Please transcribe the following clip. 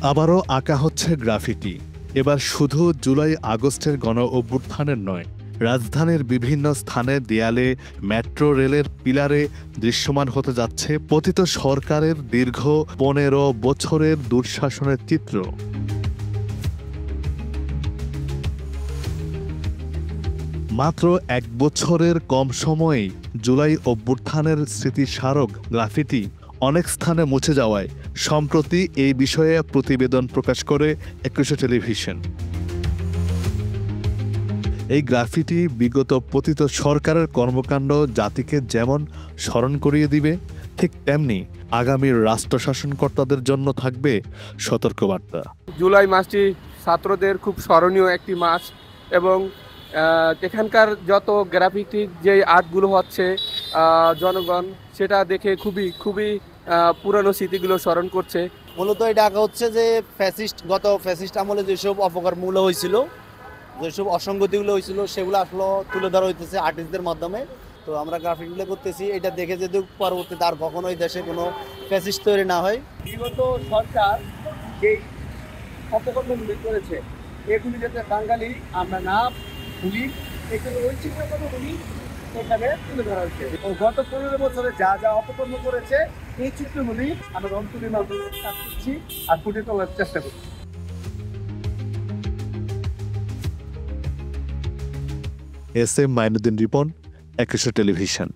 আবারও আঁকা হচ্ছে গ্রাফিটি। এবার শুধু জুলাই আগস্টের গণ অভ্যুত্থানের নয়, রাজধানীর বিভিন্ন স্থানে দেয়ালে, মেট্রো রেলের পিলারে দৃশ্যমান হতে যাচ্ছে পতিত সরকারের দীর্ঘ ১৫ বছরের দুঃশাসনের চিত্র। মাত্র ১ বছরের কম সময়েই জুলাই অভ্যুত্থানের স্মৃতিস্মারক গ্রাফিটি অনেক স্থানে মুছে যাওয়ায় সম্প্রতি এই বিষয়ে প্রতিবেদন প্রকাশ করে একুশে টেলিভিশন। এই গ্রাফিটি বিগত পতিত সরকারের কর্মকাণ্ড জাতিকে যেমন স্মরণ করিয়ে দিবে, ঠিক তেমনি আগামী রাষ্ট্র শাসনকর্তাদের জন্য থাকবে সতর্কবার্তা। জুলাই মাসটি ছাত্রদের খুব স্মরণীয় একটি মাস এবং এখানকার যত গ্রাফিটিক যে আর্টগুলো হচ্ছে জনগণ সেটা দেখে খুবই পুরানো স্মৃতিগুলো স্মরণ করছে। মূলত এটা আঁকা হচ্ছে যে গত ফ্যাসিস্ট আমলে যেসব অপকর্মগুলো হয়েছিল, যেসব অসঙ্গতিগুলো হয়েছিল সেগুলো আসলে তুলে ধরা হইতেছে আর্টিস্টদের মাধ্যমে। তো আমরা গ্রাফিকগুলো করতেছি এটা দেখে যদি পরবর্তীতে আর কখনোই দেশে কোনো ফ্যাসিস্ট তৈরি না হয়। বিগত সরকার যে অপকর্মগুলি করেছে এগুলি যাতে বাঙালি আমরা না ভুলি, এখানে ওই চিত্রকর্মগুলি এখানে তুলে ধরা হয়েছে। গত ১৫ বছরে যা যা অপকর্ম করেছে এই চিত্রগুলি আমরা রংতুলির মাধ্যমে কাজ করছি আর ফুটে তোলার চেষ্টা করছি। এস এম মাইনুদ্দিন রিপন, একুশে টেলিভিশন।